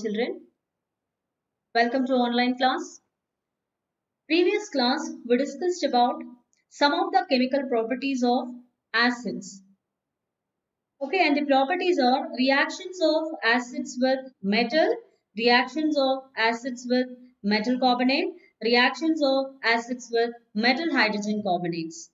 children. Welcome to online class. Previous class we discussed about some of the chemical properties of acids. Okay, and the properties are reactions of acids with metal, reactions of acids with metal carbonate, reactions of acids with metal hydrogen carbonates.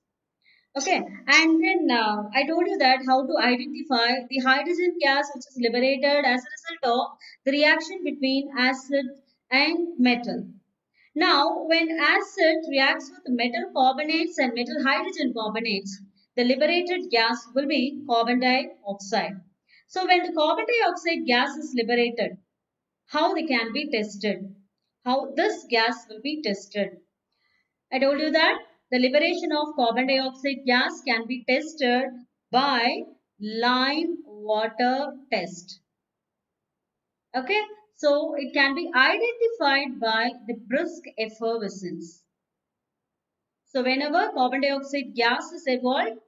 Okay, and then I told you that how to identify the hydrogen gas which is liberated as a result of the reaction between acid and metal. Now, when acid reacts with metal carbonates and metal hydrogen carbonates, the liberated gas will be carbon dioxide. So, when the carbon dioxide gas is liberated, how they can be tested? How this gas will be tested? I told you that the liberation of carbon dioxide gas can be tested by lime water test. Okay, so it can be identified by the brisk effervescence. So whenever carbon dioxide gas is evolved,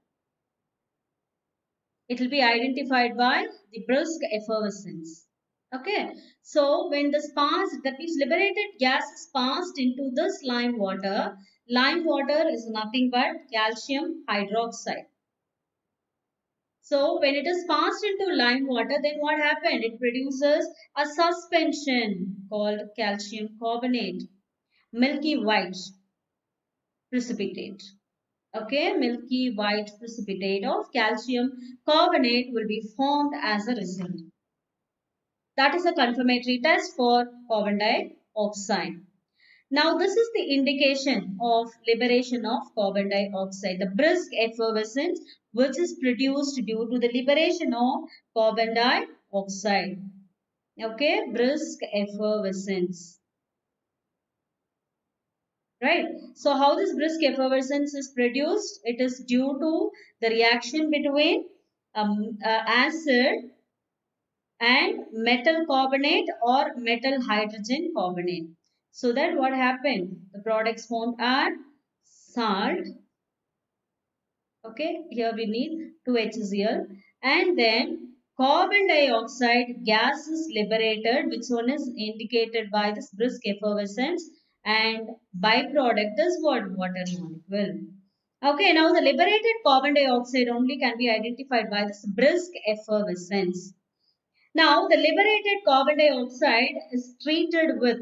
it will be identified by the brisk effervescence. Okay, so when this passed, that means liberated gas is passed into this lime water is nothing but calcium hydroxide. So when it is passed into lime water, then what happened? It produces a suspension called calcium carbonate, milky white precipitate. Okay, milky white precipitate of calcium carbonate will be formed as a result. That is a confirmatory test for carbon dioxide. Now, this is the indication of liberation of carbon dioxide, the brisk effervescence which is produced due to the liberation of carbon dioxide. Okay, brisk effervescence. Right. So, how this brisk effervescence is produced? It is due to the reaction between acid and metal carbonate or metal hydrogen carbonate. So that what happened? The products formed are salt. Okay, here we need 2HCl and then carbon dioxide gas is liberated, which one is indicated by this brisk effervescence, and byproduct is what? Water molecule. Okay, now the liberated carbon dioxide only can be identified by this brisk effervescence. Now, the liberated carbon dioxide is treated with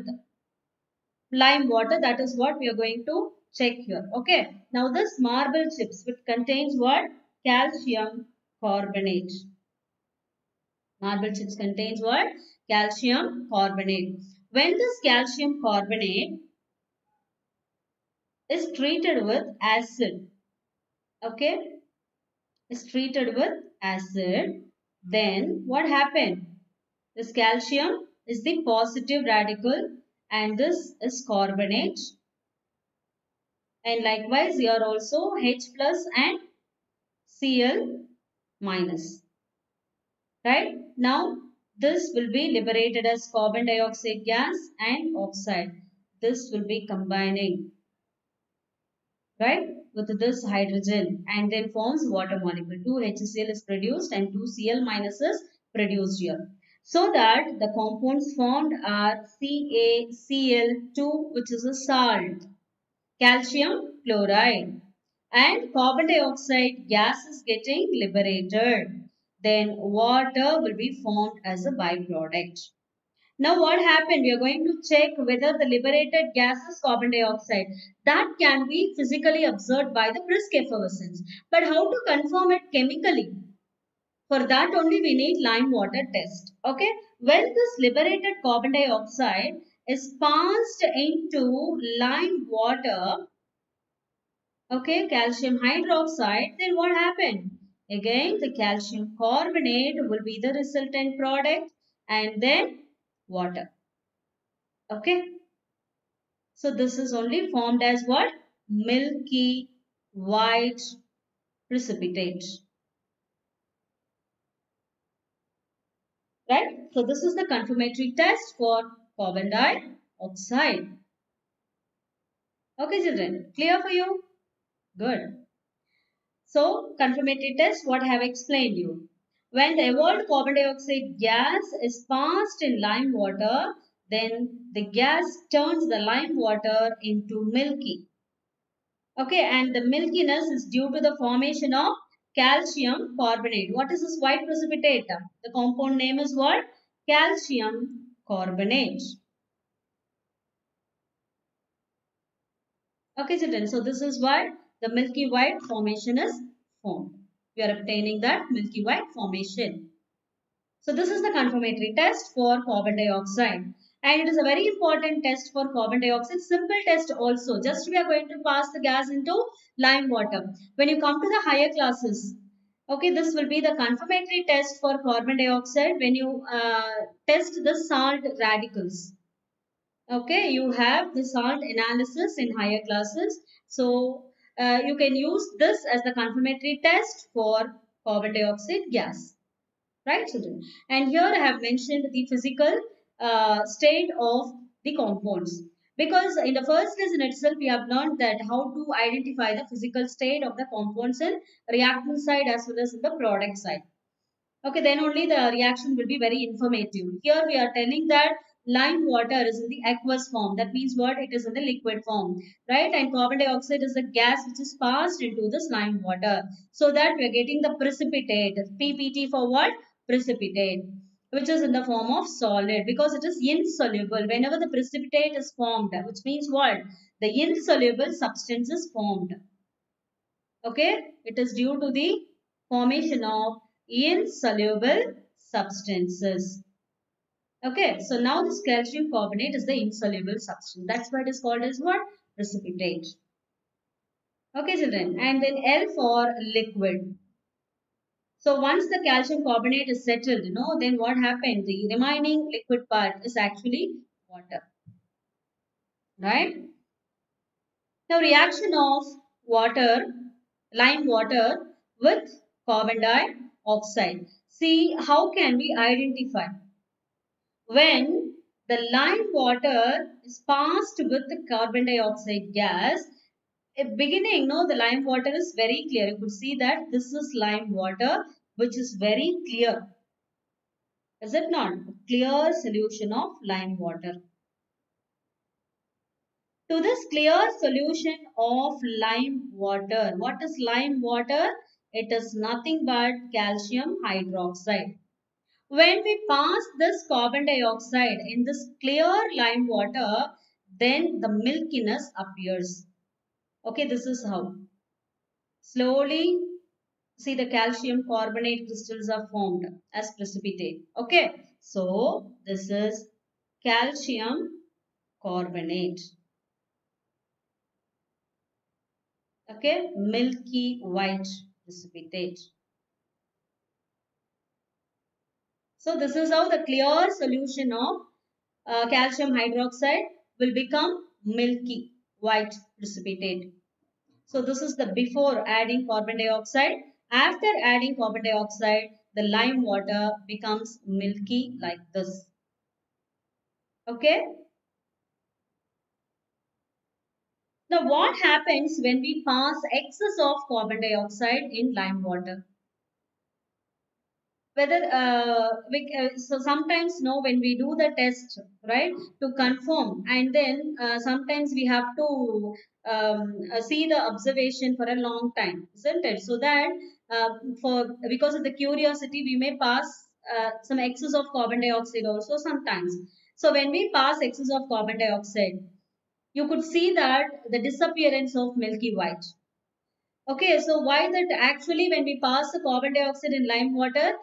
lime water. That is what we are going to check here. Okay. Now, this marble chips which contains what? Calcium carbonate. Marble chips contains what? Calcium carbonate. When this calcium carbonate is treated with acid, okay, is treated with acid, then what happened? This calcium is the positive radical and this is carbonate. And likewise here also H plus and Cl minus. Right? Now this will be liberated as carbon dioxide gas and oxide. This will be combining, right, with this hydrogen and then forms water molecule. 2HCl is produced and 2Cl minus is produced here. So that the compounds formed are CaCl2, which is a salt, calcium chloride, and carbon dioxide gas is getting liberated. Then water will be formed as a byproduct. Now what happened? We are going to check whether the liberated gas is carbon dioxide. That can be physically observed by the brisk effervescence. But how to confirm it chemically? For that only we need lime water test. Okay. When this liberated carbon dioxide is passed into lime water, okay, calcium hydroxide, then what happened? Again, the calcium carbonate will be the resultant product and then water. Okay. So this is only formed as what? Milky white precipitate. Right? So this is the confirmatory test for carbon dioxide. Okay, children. Clear for you? Good. So confirmatory test, what I have explained you. When the evolved carbon dioxide gas is passed in lime water, then the gas turns the lime water into milky. Okay, and the milkiness is due to the formation of calcium carbonate. What is this white precipitate? The compound name is what? Calcium carbonate. Okay, children. So this is why the milky white formation is formed. We are obtaining that milky white formation. So this is the confirmatory test for carbon dioxide. And it is a very important test for carbon dioxide. Simple test also. Just we are going to pass the gas into lime water. When you come to the higher classes, okay, this will be the confirmatory test for carbon dioxide when you test the salt radicals. Okay, you have the salt analysis in higher classes. So you can use this as the confirmatory test for carbon dioxide gas. Right, children? And here I have mentioned the physical state of the compounds. Because in the first lesson itself, we have learned that how to identify the physical state of the compounds in reactant side as well as in the product side. Okay, then only the reaction will be very informative. Here we are telling that lime water is in the aqueous form. That means what? It is in the liquid form, right? And carbon dioxide is the gas which is passed into this lime water. So that we are getting the precipitate. PPT for what? Precipitate, which is in the form of solid because it is insoluble. Whenever the precipitate is formed, which means what? The insoluble substance is formed. Okay, it is due to the formation of insoluble substances. Okay, so now this calcium carbonate is the insoluble substance. That's why it is called as what? Precipitate. Okay, children. And then L for liquid. So once the calcium carbonate is settled, then what happened? The remaining liquid part is actually water. Right? Now reaction of water, lime water with carbon dioxide. See how can we identify? When the lime water is passed with the carbon dioxide gas, at beginning, no, the lime water is very clear. You could see that this is lime water, which is very clear. Is it not? A clear solution of lime water. To this clear solution of lime water, what is lime water? It is nothing but calcium hydroxide. When we pass this carbon dioxide in this clear lime water, then the milkiness appears. Okay, this is how. Slowly, see the calcium carbonate crystals are formed as precipitate. Okay, so this is calcium carbonate. Okay, milky white precipitate. So this is how the clear solution of calcium hydroxide will become milky white precipitate. So this is the before adding carbon dioxide. After adding carbon dioxide, the lime water becomes milky like this. Okay. Now what happens when we pass excess of carbon dioxide in lime water? Whether so sometimes when we do the test, right, to confirm, and then sometimes we have to see the observation for a long time, isn't it? So that for because of the curiosity we may pass some excess of carbon dioxide also sometimes. So when we pass excess of carbon dioxide, you could see that the disappearance of milky white. Okay, so why that actually when we pass the carbon dioxide in lime water,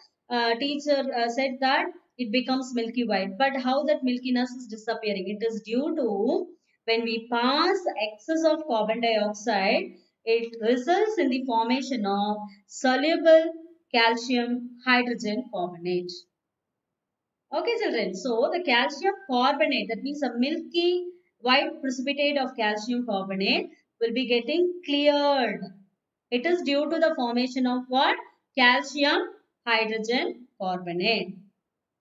teacher said that it becomes milky white. But how that milkiness is disappearing? It is due to when we pass excess of carbon dioxide, it results in the formation of soluble calcium hydrogen carbonate. Okay, children. So the calcium carbonate, that means a milky white precipitate of calcium carbonate, will be getting cleared. It is due to the formation of what? Calcium hydrogen carbonate.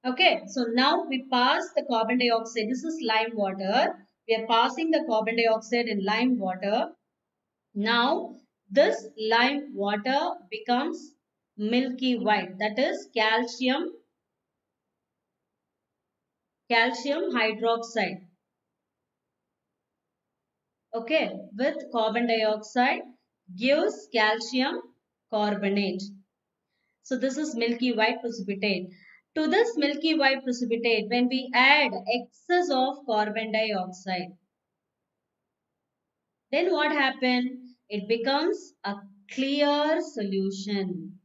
Okay, so now we pass the carbon dioxide. This is lime water. We are passing the carbon dioxide in lime water. Now, this lime water becomes milky white, that is calcium hydroxide, okay, with carbon dioxide gives calcium carbonate. So this is milky white precipitate. To this milky white precipitate, when we add excess of carbon dioxide, then what happens? It becomes a clear solution.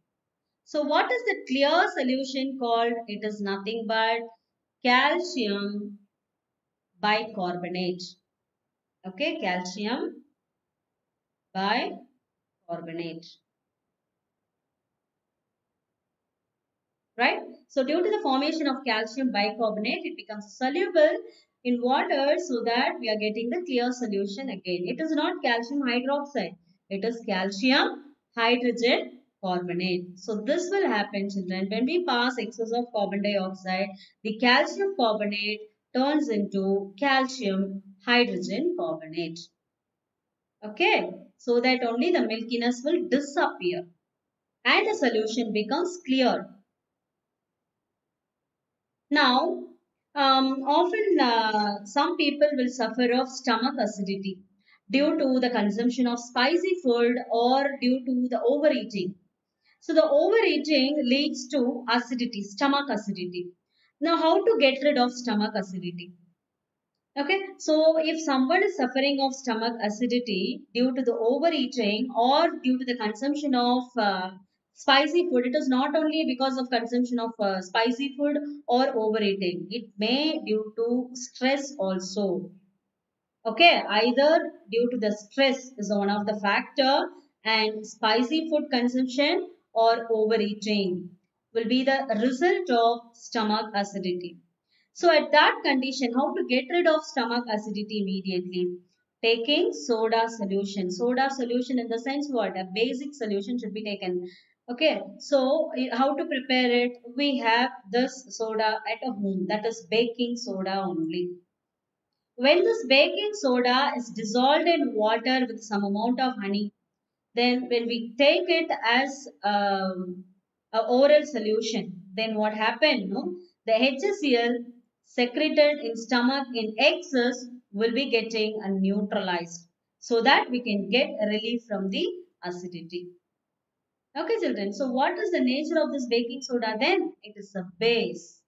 So what is the clear solution called? It is nothing but calcium bicarbonate. Okay, calcium bicarbonate. Right? So due to the formation of calcium bicarbonate, it becomes soluble in water so that we are getting the clear solution again. It is not calcium hydroxide. It is calcium hydrogen carbonate. So this will happen, children, when we pass excess of carbon dioxide, the calcium carbonate turns into calcium hydrogen carbonate. Okay, so that only the milkiness will disappear and the solution becomes clear. Now, often some people will suffer of stomach acidity due to the consumption of spicy food or due to the overeating. So the overeating leads to acidity, stomach acidity. Now, how to get rid of stomach acidity? Okay, so if someone is suffering of stomach acidity due to the overeating or due to the consumption of spicy food, it is not only because of consumption of spicy food or overeating. It may due to stress also. Okay, either due to the stress is one of the factor and spicy food consumption or overeating will be the result of stomach acidity. So at that condition, how to get rid of stomach acidity immediately? Taking soda solution. Soda solution in the sense what? A basic solution should be taken. Okay, so how to prepare it? We have this soda at a home, that is baking soda only. When this baking soda is dissolved in water with some amount of honey, then when we take it as a oral solution, then what happened? No? The HCl secreted in stomach in excess will be getting neutralized so that we can get relief from the acidity. Okay, children. So what is the nature of this baking soda then? It is a base.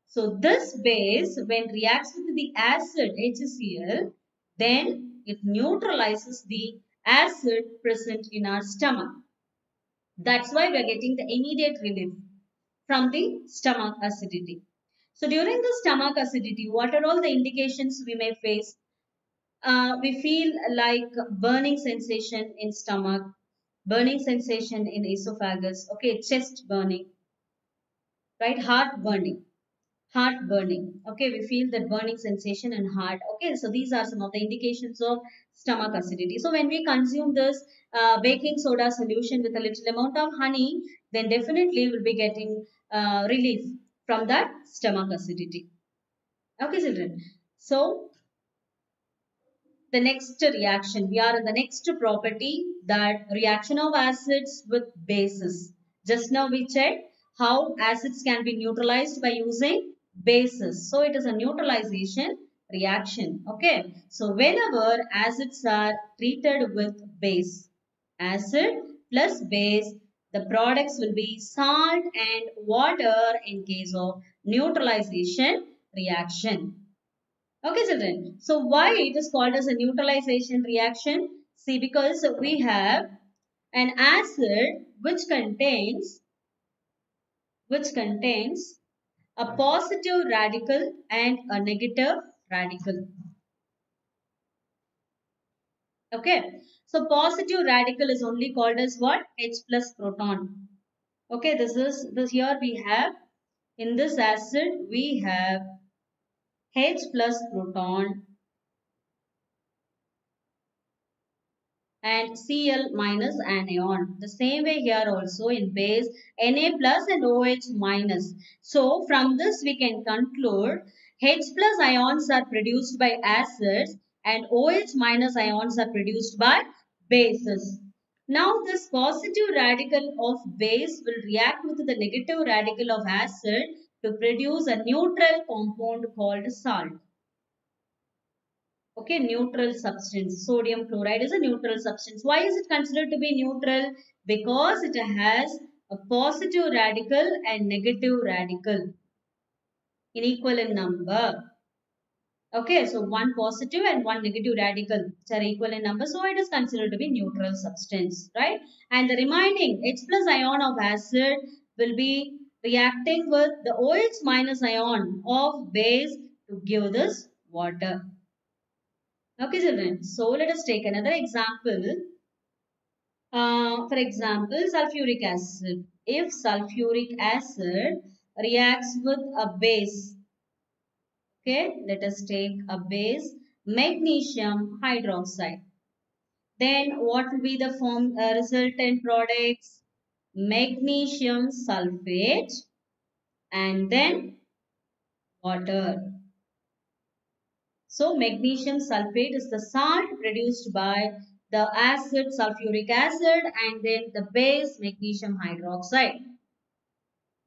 So this base, when reacts with the acid HCl, then it neutralizes the acid present in our stomach. That's why we are getting the immediate relief from the stomach acidity. So during the stomach acidity, what are all the indications we may face? We feel like burning sensation in stomach, burning sensation in esophagus, okay, chest burning, right, heart burning. Heart burning. Okay, we feel that burning sensation in heart. Okay, so these are some of the indications of stomach acidity. So when we consume this baking soda solution with a little amount of honey, then definitely we'll be getting relief from that stomach acidity. Okay, children. So the next reaction, we are in the next property, that reaction of acids with bases. Just now we checked how acids can be neutralized by using bases. So it is a neutralization reaction. Okay. So whenever acids are treated with base, acid plus base, the products will be salt and water in case of neutralization reaction. Okay, children. So why it is called as a neutralization reaction? See, because we have an acid which contains a positive radical and a negative radical. Okay. So positive radical is only called as what? H plus proton. Okay, this here we have, in this acid we have H plus proton and Cl minus anion. The same way here also in base Na plus and OH minus. So from this we can conclude H plus ions are produced by acids and OH minus ions are produced by bases. Now this positive radical of base will react with the negative radical of acid to produce a neutral compound called salt. Okay, neutral substance. Sodium chloride is a neutral substance. Why is it considered to be neutral? Because it has a positive radical and negative radical in equal in number. Okay, so one positive and one negative radical which are equal in number. So it is considered to be neutral substance, right? And the remaining H plus ion of acid will be reacting with the OH minus ion of base to give this water. Okay, children. So let us take another example. For example, sulfuric acid. If sulfuric acid reacts with a base, okay, let us take a base, magnesium hydroxide. Then what will be the resultant products? Magnesium sulfate and then water. So magnesium sulfate is the salt produced by the acid sulfuric acid and then the base magnesium hydroxide.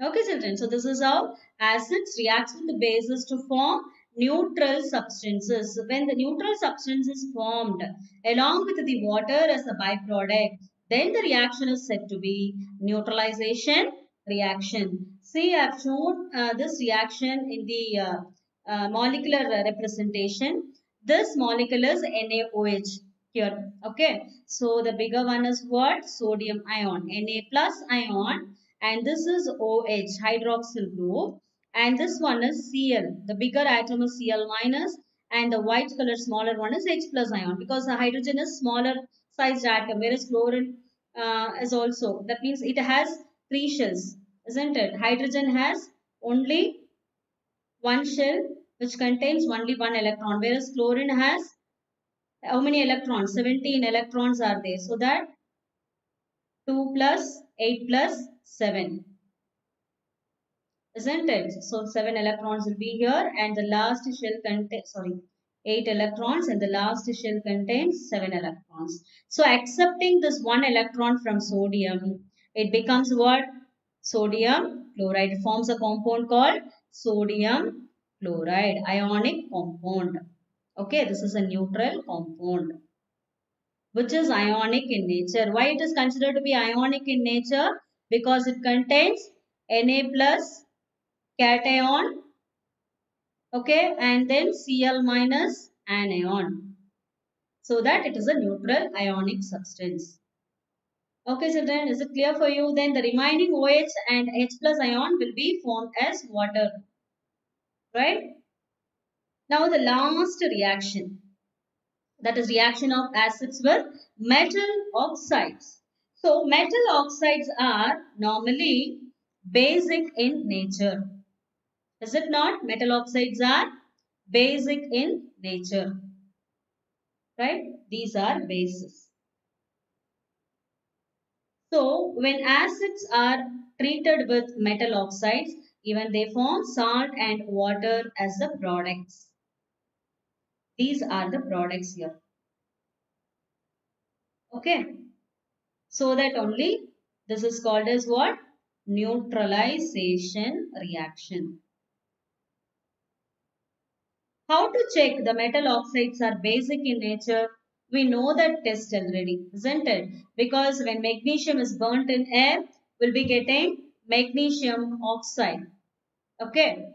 Okay, children. So this is how acids react with the bases to form neutral substances. When the neutral substance is formed along with the water as a byproduct, then the reaction is said to be neutralization reaction. See, I have shown this reaction in the molecular representation. This molecule is NaOH here. Okay. So the bigger one is what? Sodium ion. Na plus ion, and this is OH, hydroxyl group, and this one is Cl. The bigger atom is Cl minus, and the white color smaller one is H plus ion, because the hydrogen is smaller sized atom, whereas chlorine is also, that means it has three shells, isn't it? Hydrogen has only one shell which contains only one electron, whereas chlorine has how many electrons? 17 electrons are there, so that 2 plus 8 plus 7, isn't it? So 7 electrons will be here, and the last shell contains, 8 electrons, and the last shell contains 7 electrons. So accepting this 1 electron from sodium, it becomes what? Sodium chloride. It forms a compound called sodium chloride, ionic compound. Okay, this is a neutral compound which is ionic in nature. Why it is considered to be ionic in nature? Because it contains Na plus cation, okay, and then Cl minus anion, so that it is a neutral ionic substance. Okay, children, is it clear for you? Then the remaining OH and H plus ion will be formed as water, right? Now the last reaction, that is reaction of acids with metal oxides. So metal oxides are normally basic in nature. Is it not? Metal oxides are basic in nature, right? These are bases. So when acids are treated with metal oxides, even they form salt and water as the products. These are the products here. Okay. So that only this is called as what? Neutralization reaction. How to check the metal oxides are basic in nature? We know that test already, isn't it? Because when magnesium is burnt in air, we'll be getting magnesium oxide. Okay,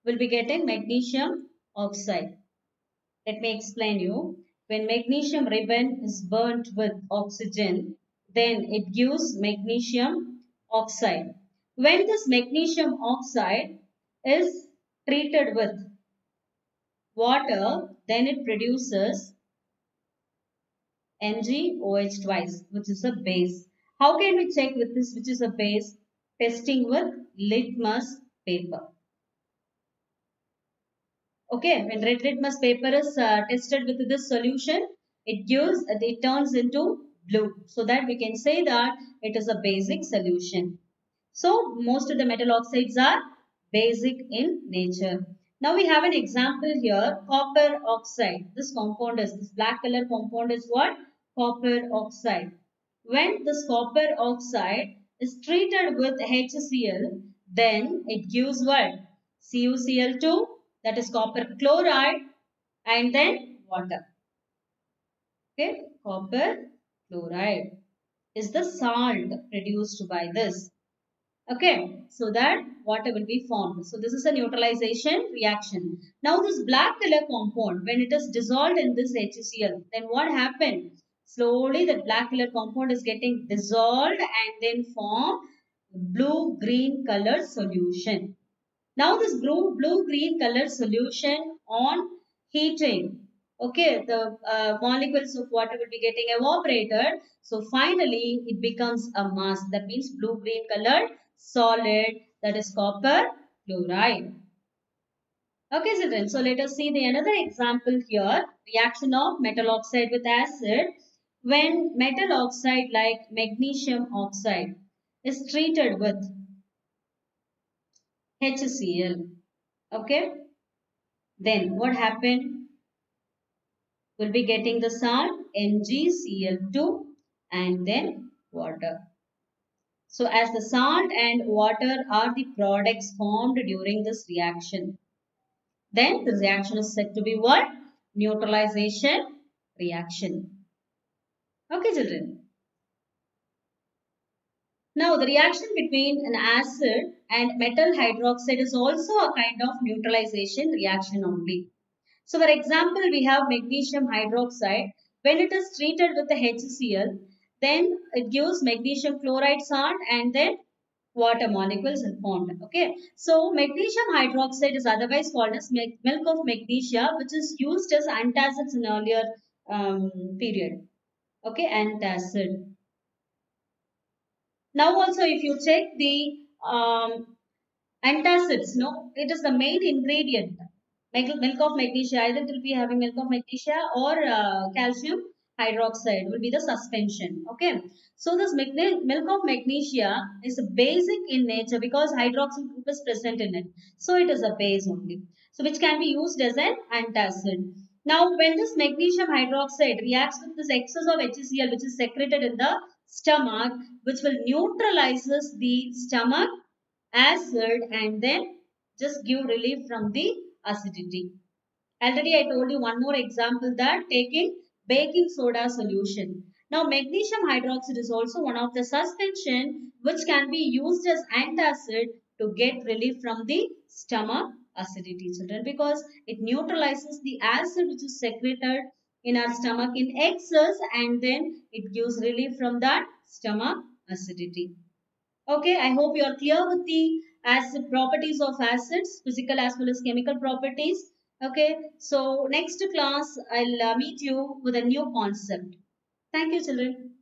we'll be getting magnesium oxide. Let me explain you. When magnesium ribbon is burnt with oxygen, then it gives magnesium oxide. When this magnesium oxide is treated with water, then it produces MgOH twice, which is a base. How can we check with this, which is a base? Testing with litmus paper. Okay, when red litmus paper is tested with this solution, it turns into blue. So that we can say that it is a basic solution. So most of the metal oxides are basic in nature. Now we have an example here, copper oxide. This black color compound is what? Copper oxide. When this copper oxide is treated with HCl, then it gives what? CuCl2, that is copper chloride, and then water. Okay, copper chloride is the salt produced by this. Okay, so that water will be formed. So this is a neutralization reaction. Now this black color compound, when it is dissolved in this HCl, then what happened? Slowly the black color compound is getting dissolved and then form blue-green color solution. Now this blue-green color solution on heating, okay, the molecules of water will be getting evaporated. So finally it becomes a mass. That means blue-green colored solid, that is copper chloride. Okay, children. So let us see the another example here. Reaction of metal oxide with acid. When metal oxide like magnesium oxide is treated with HCl, okay, then what happened? We'll be getting the salt NgCl2 and then water. So as the salt and water are the products formed during this reaction, then the reaction is said to be what? Neutralization reaction. Okay, children. Now the reaction between an acid and metal hydroxide is also a kind of neutralization reaction only. So for example, we have magnesium hydroxide. When it is treated with the HCl, then it gives magnesium chloride salt and then water molecules are formed. Okay. So magnesium hydroxide is otherwise called as milk of magnesia, which is used as antacids in earlier period. Okay, antacid. Now also if you check the antacids, no, it is the main ingredient. Milk of magnesia, either it will be having milk of magnesia or calcium hydroxide will be the suspension. Okay, so this milk of magnesia is basic in nature because hydroxyl group is present in it. So it is a base only. So which can be used as an antacid. Now when this magnesium hydroxide reacts with this excess of HCl which is secreted in the stomach, which will neutralizes the stomach acid and then just give relief from the acidity. Already I told you one more example, that taking baking soda solution. Now magnesium hydroxide is also one of the suspension which can be used as antacid to get relief from the stomach acidity, children, because it neutralizes the acid which is secreted in our stomach in excess and then it gives relief from that stomach acidity. Okay, I hope you are clear with the acid properties of acids, physical as well as chemical properties. Okay, so next class I'll meet you with a new concept. Thank you, children.